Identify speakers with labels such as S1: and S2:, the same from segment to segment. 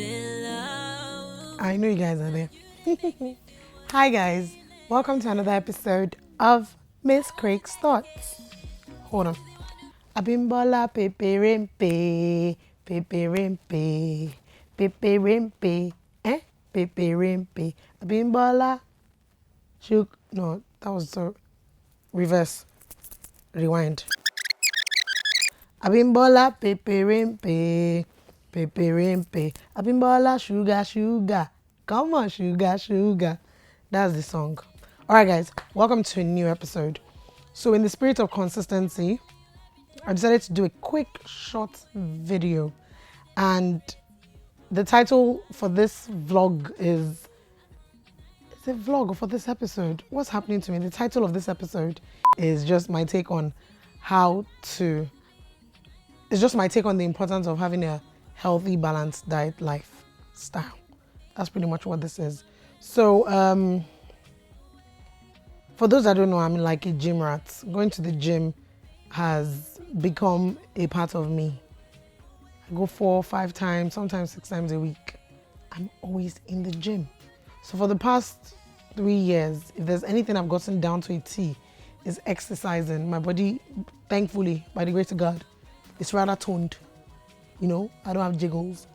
S1: I know you guys are there. Hi guys, welcome to another episode of Miss Craig's Thoughts. Hold on. Abimbola pepe rimpe, pepe rimpe. Abimbola shook. No, that was the reverse. Rewind. Abimbola pepe rimpe. Abimbola sugar. Come on, sugar. That's the song. Alright guys, welcome to a new episode. So in the spirit of consistency, I decided to do a quick short video, and the title for this vlog is a vlog for this episode. What's happening to me? The title of this episode is just my take on it's just my take on the importance of having a healthy, balanced diet lifestyle. That's pretty much what this is. So, for those that don't know, I'm like a gym rat. Going to the gym has become a part of me. I go 4 or 5 times, sometimes 6 times a week. I'm always in the gym. So for the past 3 years, if there's anything I've gotten down to a T, is exercising. My body, thankfully, by the grace of God, is rather toned. You know, I don't have jiggles.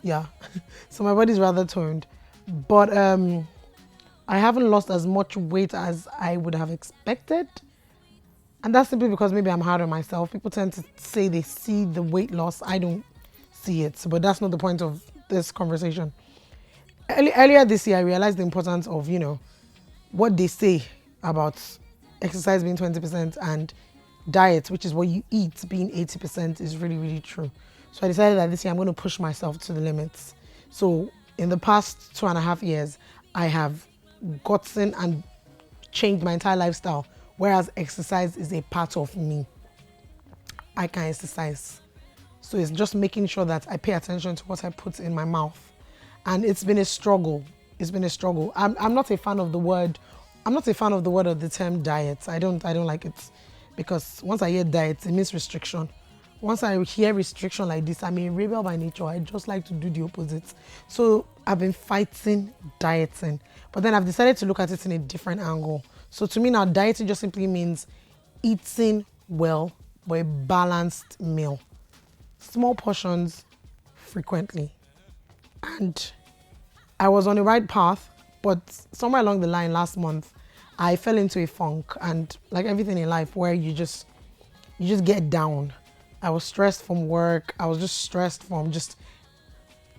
S1: Yeah, so my body's rather toned. But I haven't lost as much weight as I would have expected. And that's simply because maybe I'm hard on myself. People tend to say they see the weight loss. I don't see it, but that's not the point of this conversation. Earlier this year, I realized the importance of, what they say about exercise being 20% and diet, which is what you eat, being 80% is really, really true. So I decided that this year I'm going to push myself to the limits. So in the past 2.5 years, I have gotten and changed my entire lifestyle, whereas exercise is a part of me. I can exercise. So it's just making sure that I pay attention to what I put in my mouth. And it's been a struggle. I'm not a fan of the word. I'm not a fan of the term diet. I don't like it, because once I hear diet, it means restriction. Once I hear restriction like this, I'm a rebel by nature. I just like to do the opposite. So I've been fighting dieting, but then I've decided to look at it in a different angle. So to me now, dieting just simply means eating well, but a balanced meal. Small portions, frequently. And I was on the right path, but somewhere along the line last month, I fell into a funk, and like everything in life where you just get down. I was stressed from work. I was just stressed from just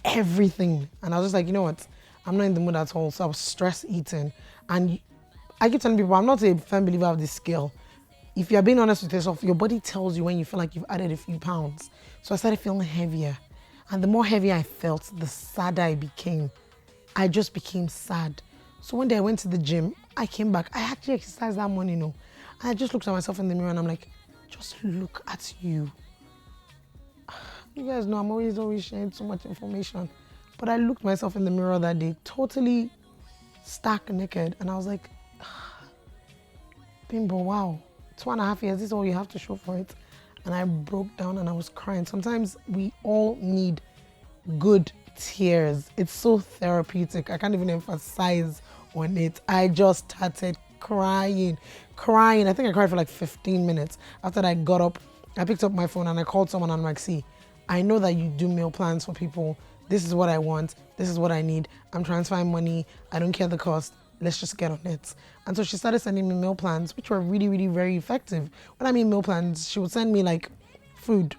S1: everything. And I was just like, you know what? I'm not in the mood at all. So I was stress eating. And I keep telling people, I'm not a firm believer of this skill. If you're being honest with yourself, your body tells you when you feel like you've added a few pounds. So I started feeling heavier. And the more heavier I felt, the sadder I became. I just became sad. So one day I went to the gym. I came back. I actually exercised that morning, And I just looked at myself in the mirror and I'm like, just look at you. You guys know I'm always sharing so much information. But I looked myself in the mirror that day, totally stark naked. And I was like, Bimbo, wow. 2.5 years, this is all you have to show for it. And I broke down and I was crying. Sometimes we all need good tears. It's so therapeutic. I can't even emphasize on it. I just started crying. I think I cried for like 15 minutes. After I got up, I picked up my phone and I called someone and I'm like, see, I know that you do meal plans for people. This is what I want. This is what I need. I'm transferring money. I don't care the cost. Let's just get on it. And so she started sending me meal plans, which were really, really very effective. When I mean meal plans, she would send me like food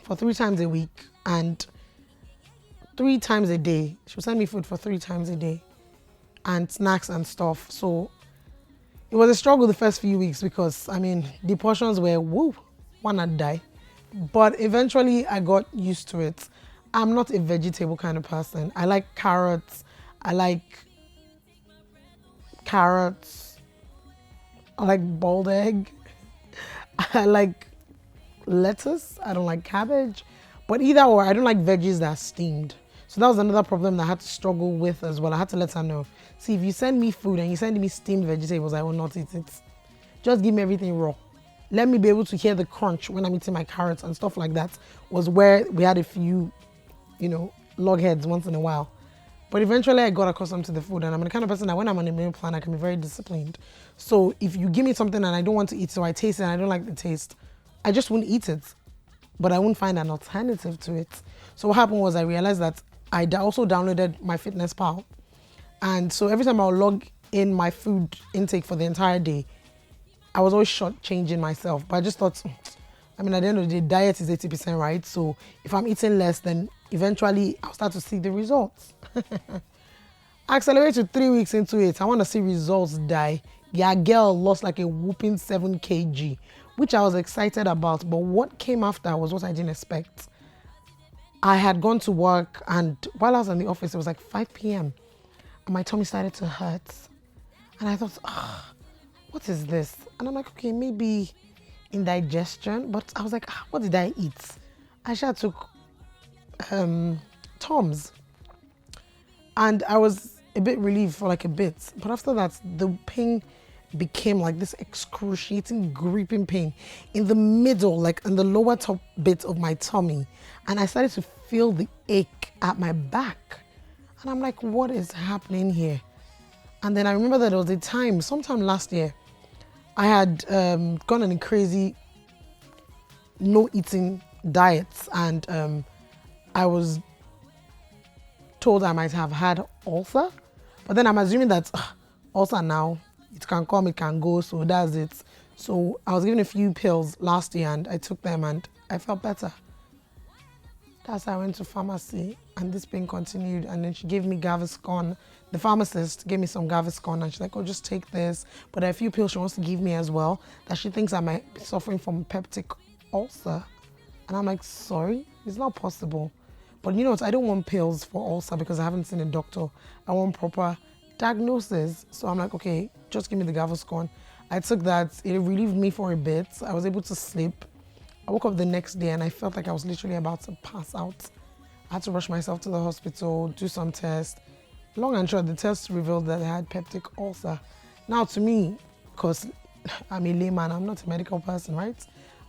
S1: for 3 times a week and 3 times a day. She would send me food for 3 times a day and snacks and stuff. So it was a struggle the first few weeks because, the portions were, one I'd die. But eventually I got used to it. I'm not a vegetable kind of person. I like carrots. I like boiled egg. I like lettuce. I don't like cabbage. But either or, I don't like veggies that are steamed. So that was another problem that I had to struggle with as well. I had to let her know. See, if you send me food and you send me steamed vegetables, I will not eat it. Just give me everything raw. Let me be able to hear the crunch when I'm eating my carrots and stuff like that. Was where we had a few, logheads once in a while. But eventually I got accustomed to the food, and I'm the kind of person that when I'm on a meal plan, I can be very disciplined. So if you give me something and I don't want to eat, so I taste it and I don't like the taste, I just wouldn't eat it. But I wouldn't find an alternative to it. So what happened was I realized that I also downloaded my Fitness Pal. And so every time I'll log in my food intake for the entire day, I was always shortchanging myself. But I just thought, I mean, at the end of the day, diet is 80%, right? So if I'm eating less, then eventually I'll start to see the results. I accelerate to 3 weeks into it. I want to see results die. Yeah, girl lost like a whooping 7 kg, which I was excited about. But what came after was what I didn't expect. I had gone to work, and while I was in the office, it was like 5 p.m. and my tummy started to hurt. And I thought, what is this? And I'm like, okay, maybe indigestion. But I was like, what did I eat? I should have took Tom's. And I was a bit relieved for like a bit. But after that, the pain became like this excruciating, gripping pain in the middle, like in the lower top bit of my tummy. And I started to feel the ache at my back. And I'm like, what is happening here? And then I remember that there was a time, sometime last year, I had gone on a crazy no eating diet, and I was told I might have had ulcer. But then I'm assuming that ulcer now, it can come, it can go, so that's it. So I was given a few pills last year and I took them and I felt better. That's how I went to pharmacy and this pain continued, and then she gave me Gaviscon. The pharmacist gave me some Gaviscon and she's like, oh, just take this. But there are a few pills she wants to give me as well that she thinks I might be suffering from peptic ulcer. And I'm like, sorry, it's not possible. But you know what, I don't want pills for ulcer because I haven't seen a doctor. I want proper diagnosis. So I'm like, okay, just give me the Gaviscon. I took that, it relieved me for a bit. I was able to sleep. I woke up the next day and I felt like I was literally about to pass out. I had to rush myself to the hospital, do some tests. Long and short, the test revealed that I had peptic ulcer. Now to me, because I'm a layman, I'm not a medical person, right?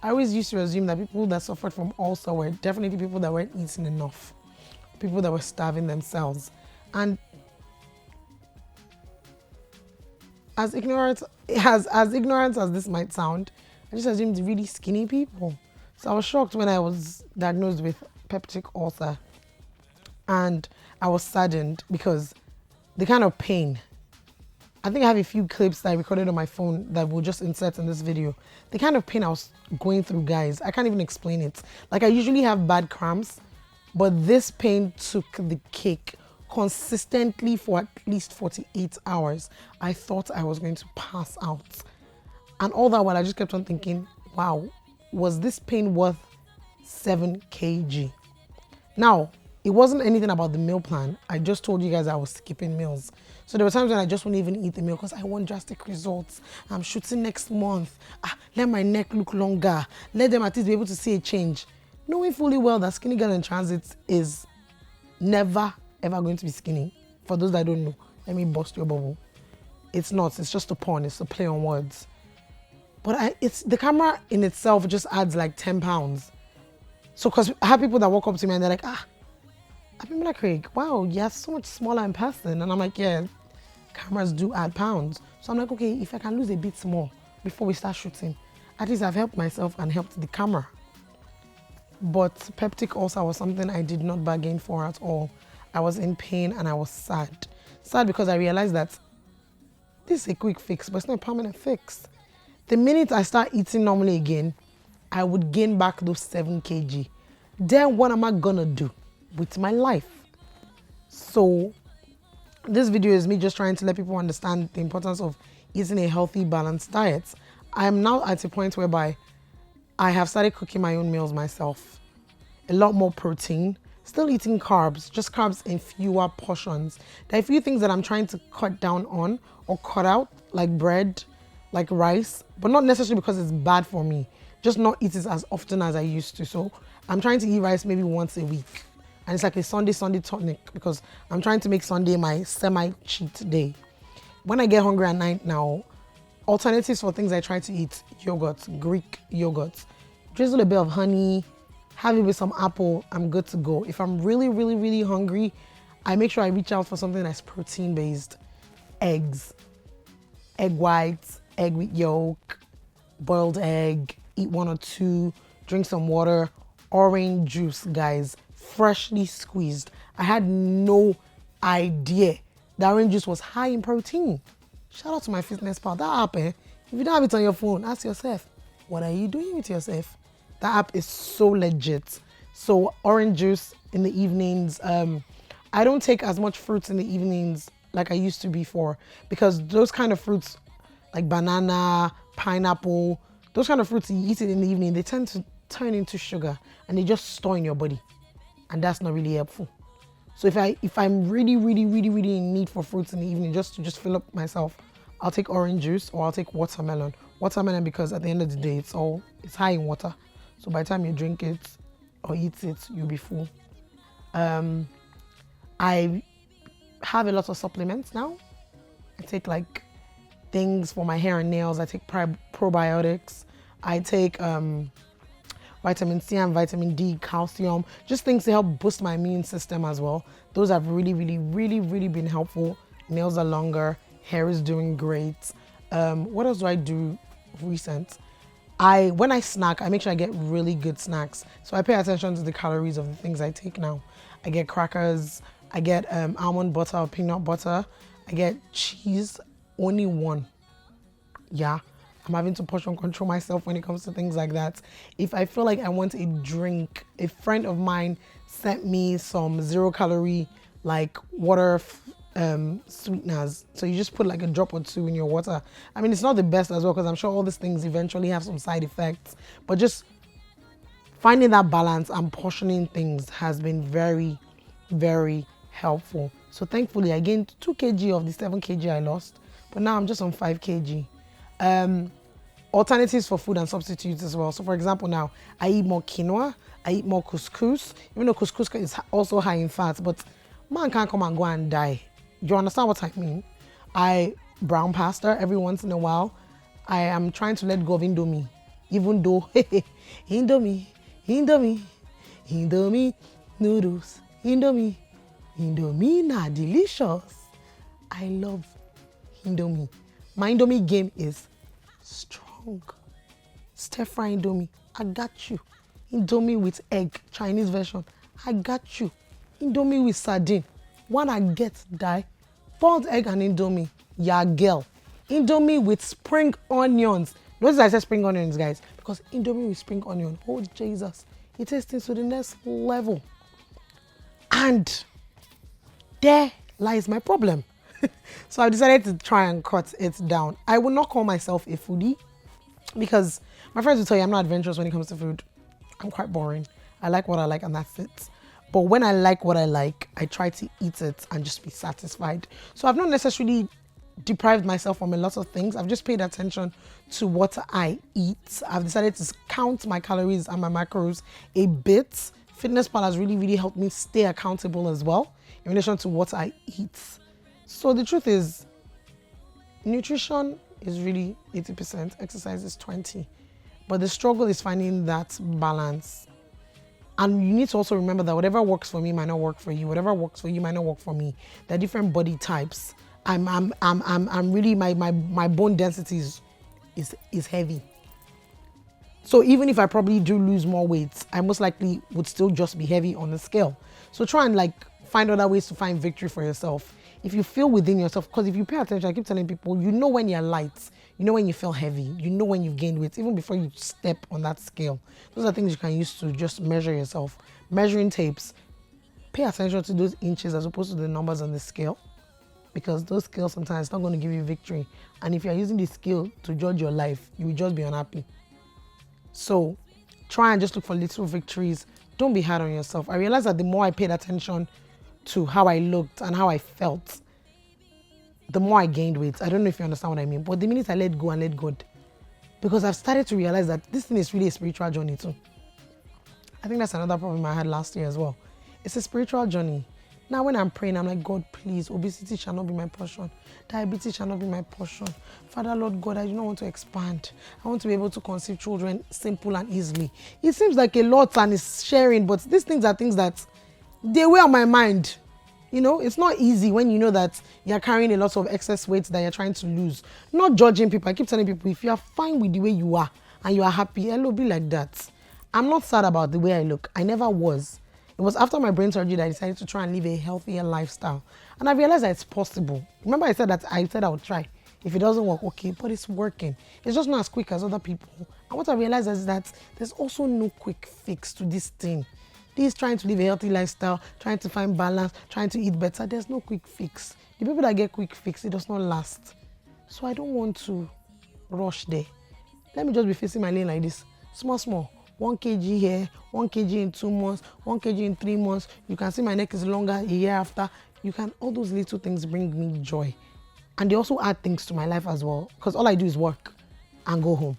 S1: I always used to assume that people that suffered from ulcer were definitely people that weren't eating enough, people that were starving themselves. And as ignorant as this might sound, I just assumed really skinny people. So I was shocked when I was diagnosed with peptic ulcer, and I was saddened because the kind of pain, I think I have a few clips that I recorded on my phone that we'll just insert in this video. The kind of pain I was going through, guys, I can't even explain it. Like, I usually have bad cramps, but this pain took the cake consistently for at least 48 hours. I thought I was going to pass out. And all that while I just kept on thinking, wow, was this pain worth 7 kg? Now, it wasn't anything about the meal plan. I just told you guys I was skipping meals. So there were times when I just wouldn't even eat the meal because I want drastic results. I'm shooting next month. Let my neck look longer. Let them at least be able to see a change. Knowing fully well that skinny girl in transit is never, ever going to be skinny. For those that don't know, let me bust your bubble. It's not. It's just a pun. It's a play on words. But it's the camera in itself just adds like 10 pounds. So because I have people that walk up to me and they're like, Abimbola Craig, wow, you're so much smaller in person. And I'm like, yeah, cameras do add pounds. So I'm like, okay, if I can lose a bit more before we start shooting, at least I've helped myself and helped the camera. But peptic ulcer was something I did not bargain for at all. I was in pain and I was sad. Sad because I realized that this is a quick fix, but it's not a permanent fix. The minute I start eating normally again, I would gain back those 7 kg. Then what am I gonna do with my life? So this video is me just trying to let people understand the importance of eating a healthy, balanced diet. I am now at a point whereby I have started cooking my own meals myself. A lot more protein, still eating carbs, just carbs in fewer portions. There are a few things that I'm trying to cut down on or cut out, like bread, like rice, but not necessarily because it's bad for me, just not eat it as often as I used to. So I'm trying to eat rice maybe once a week. And it's like a Sunday tonic because I'm trying to make Sunday my semi-cheat day. When I get hungry at night now, alternatives for things I try to eat, yogurt, Greek yogurt, drizzle a bit of honey, have it with some apple, I'm good to go. If I'm really, really, really hungry, I make sure I reach out for something that's protein based. Eggs, egg whites, egg with yolk, boiled egg, eat 1 or 2, drink some water, orange juice, guys, freshly squeezed. I had no idea that orange juice was high in protein. Shout out to my fitness pal. That app, if you don't have it on your phone, ask yourself, what are you doing with yourself? That app is so legit. So orange juice in the evenings. I don't take as much fruits in the evenings like I used to before, because those kind of fruits like banana, pineapple, those kind of fruits, you eat it in the evening, they tend to turn into sugar and they just store in your body. And that's not really helpful. So if I'm really, really, really, really in need for fruits in the evening, just to fill up myself, I'll take orange juice or I'll take watermelon. Watermelon, because at the end of the day, it's high in water. So by the time you drink it or eat it, you'll be full. I have a lot of supplements now. I take like things for my hair and nails. I take probiotics. I take vitamin C and vitamin D, calcium, just things to help boost my immune system as well. Those have really, really, really, really been helpful. Nails are longer, hair is doing great. What else do I do recent? When I snack, I make sure I get really good snacks. So I pay attention to the calories of the things I take now. I get crackers, I get almond butter or peanut butter, I get cheese, only one. Yeah, I'm having to portion control myself when it comes to things like that. If I feel like I want a drink, a friend of mine sent me some 0-calorie like water sweeteners. So you just put like a drop or 2 in your water. I mean, it's not the best as well, because I'm sure all these things eventually have some side effects, but just finding that balance and portioning things has been very, very helpful. So thankfully I gained 2 kg of the 7 kg I lost, but now I'm just on 5 kg. Alternatives for food and substitutes as well. So for example, now I eat more quinoa, I eat more couscous, even though couscous is also high in fat, but man can't come and go and die. You understand what I mean? I brown pasta every once in a while. I am trying to let go of Indomie, even though Indomie noodles, Indomie na delicious. I love Indomie. My Indomie game is strong. Stir fry Indomie, I got you. Indomie with egg, Chinese version, I got you. Indomie with sardine, wanna get die. Boiled egg and Indomie, ya girl. Indomie with spring onions. Notice I said spring onions, guys, because Indomie with spring onion, oh Jesus, it takes things to the next level. And there lies my problem. So I decided to try and cut it down. I will not call myself a foodie, because my friends will tell you I'm not adventurous when it comes to food. I'm quite boring. I like what I like and that's it. But when I like what I like, I try to eat it and just be satisfied. So I've not necessarily deprived myself from a lot of things. I've just paid attention to what I eat. I've decided to count my calories and my macros a bit. Fitness Pal has really, really helped me stay accountable as well in relation to what I eat. So the truth is, nutrition is really 80%, exercise is 20%. But the struggle is finding that balance. And you need to also remember that whatever works for me might not work for you. Whatever works for you might not work for me. There are different body types. I'm really, my bone density is heavy. So even if I probably do lose more weight, I most likely would still just be heavy on the scale. So try and like find other ways to find victory for yourself. If you feel within yourself, because if you pay attention, I keep telling people, you know when you're light, you know when you feel heavy, you know when you've gained weight, even before you step on that scale. Those are things you can use to just measure yourself. Measuring tapes, pay attention to those inches as opposed to the numbers on the scale, because those scales sometimes not going to give you victory. And if you're using the scale to judge your life, you will just be unhappy. So try and just look for little victories. Don't be hard on yourself. I realized that the more I paid attention to how I looked and how I felt, the more I gained weight. I don't know if you understand what I mean, but the minute I let go and let God, because I've started to realize that this thing is really a spiritual journey too. I think that's another problem I had last year as well. It's a spiritual journey. Now when I'm praying, I'm like, God, please, obesity shall not be my portion. Diabetes shall not be my portion. Father, Lord God, I do not want to expand. I want to be able to conceive children simple and easily. It seems like a lot and it's sharing, but these things are things that they weigh on my mind. You know, it's not easy when you know that you're carrying a lot of excess weight that you're trying to lose. Not judging people. I keep telling people, if you're fine with the way you are and you are happy, hello, be like that. I'm not sad about the way I look. I never was. It was after my brain surgery that I decided to try and live a healthier lifestyle. And I realized that it's possible. Remember I said I would try. If it doesn't work, okay, but it's working. It's just not as quick as other people. And what I realized is that there's also no quick fix to this thing. This trying to live a healthy lifestyle, trying to find balance, trying to eat better, there's no quick fix. The people that get quick fix, it does not last. So I don't want to rush there. Let me just be facing my lane like this. Small, small. 1 kg here, 1 kg in 2 months, 1 kg in 3 months. You can see my neck is longer a year after. All those little things bring me joy. And they also add things to my life as well. Because all I do is work and go home.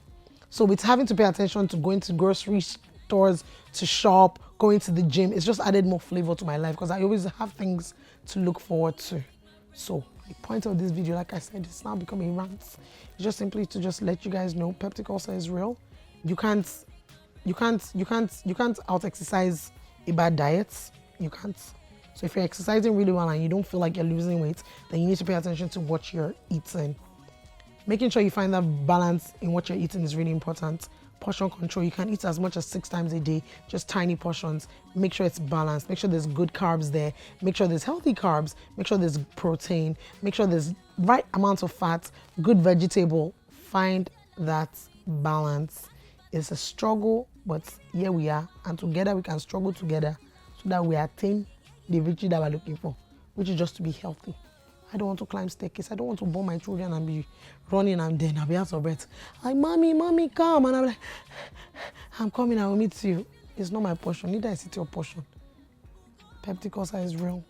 S1: So with having to pay attention to going to grocery stores, to shop, going to the gym, it's just added more flavor to my life because I always have things to look forward to. So the point of this video, like I said, it's now become a rant. It's just simply to just let you guys know peptic ulcer is real. You can't out exercise a bad diet. You can't. So if you're exercising really well and you don't feel like you're losing weight, then you need to pay attention to what you're eating. Making sure you find that balance in what you're eating is really important. Portion control, you can eat as much as 6 times a day, just tiny portions. Make sure it's balanced. Make sure there's good carbs there. Make sure there's healthy carbs. Make sure there's protein. Make sure there's right amount of fat, good vegetable. Find that balance. It's a struggle, but here we are. And together we can struggle together so that we attain the victory that we're looking for, which is just to be healthy. I don't want to climb staircase. I don't want to born my children and be running and then I'll be out of breath. Like, mommy, come. And I'm like, I'm coming, I will meet you. It's not my portion. Neither is it your portion. Peptic ulcer is real.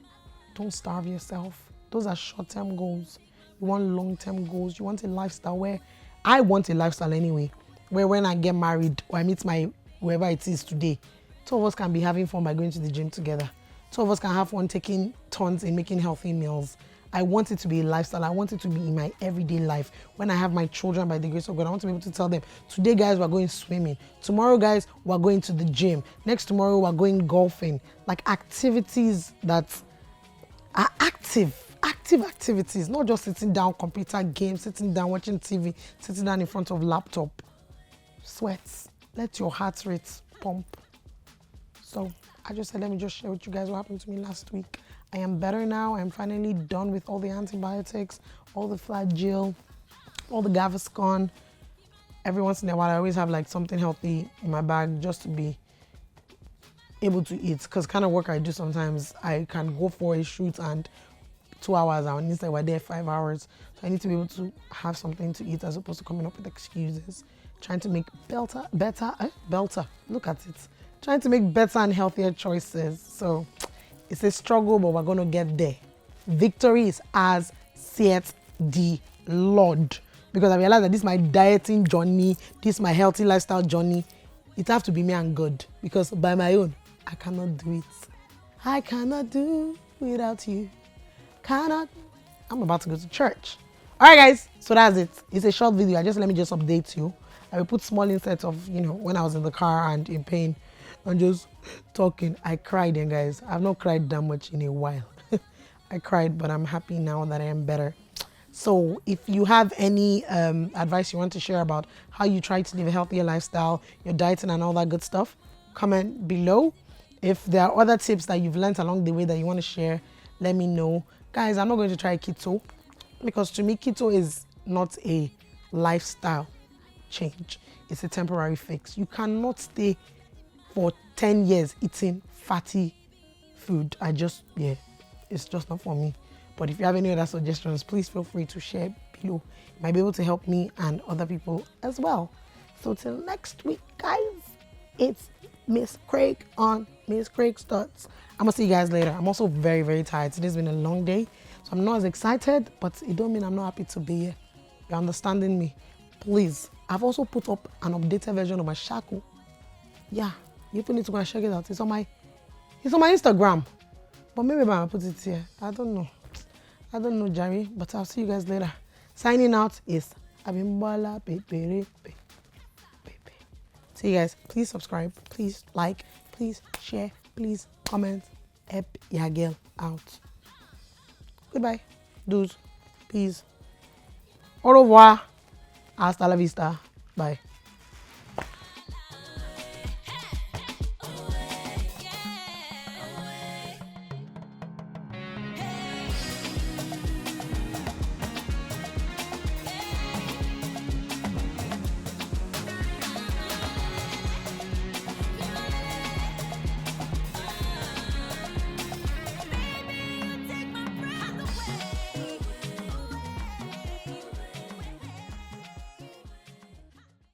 S1: Don't starve yourself. Those are short-term goals. You want long-term goals. You want a lifestyle where, I want a lifestyle anyway, where when I get married or I meet my whoever it is today, 2 of us can be having fun by going to the gym together. 2 of us can have fun taking turns in making healthy meals. I want it to be a lifestyle. I want it to be in my everyday life. When I have my children, by the grace of God, I want to be able to tell them, today, guys, we're going swimming. Tomorrow, guys, we're going to the gym. Next tomorrow, we're going golfing. Like activities that are active activities, not just sitting down, computer games, sitting down, watching TV, sitting down in front of laptop. Sweats. Let your heart rate pump. So I just said, let me just share with you guys what happened to me last week. I am better now. I'm finally done with all the antibiotics, all the Flagyl, all the Gaviscon. Every once in a while, I always have like something healthy in my bag just to be able to eat. Because kind of work I do sometimes, I can go for a shoot and 2 hours, and instead we're there 5 hours. So I need to be able to have something to eat as opposed to coming up with excuses. Trying to make better, look at it. Trying to make better and healthier choices. So it's a struggle, but we're going to get there. Victory is as saith the Lord. Because I realized that this is my dieting journey, this is my healthy lifestyle journey. It has to be me and God. Because by my own, I cannot do it. I cannot do without you. Cannot. I'm about to go to church. All right, guys. So that's it. It's a short video. Let me just update you. I will put small inserts of, when I was in the car and in pain and just talking. I cried, and guys, I've not cried that much in a while. I cried, but I'm happy now that I am better. So if you have any advice you want to share about how you try to live a healthier lifestyle, your dieting and all that good stuff, comment below. If there are other tips that you've learned along the way that you want to share, let me know. Guys, I'm not going to try keto because to me, keto is not a lifestyle change. It's a temporary fix. You cannot stay for 10 years eating fatty food. It's just not for me. But if you have any other suggestions, please feel free to share below. It might be able to help me and other people as well. So till next week, guys, it's Miss Craig on Miss Craig's Thoughts. I'm gonna see you guys later. I'm also very, very tired. Today's been a long day, so I'm not as excited, but it don't mean I'm not happy to be here. You're understanding me? Please. I've also put up an updated version of my shaku. Yeah, you need to go and check it out. It's on my Instagram. But maybe I'll put it here. I don't know, Jerry. But I'll see you guys later. Signing out is Abimbola. See you guys. Please subscribe. Please like. Please share. Please comment. Help your girl out. Goodbye. Dudes. Peace. Au revoir. Hasta la vista. Bye.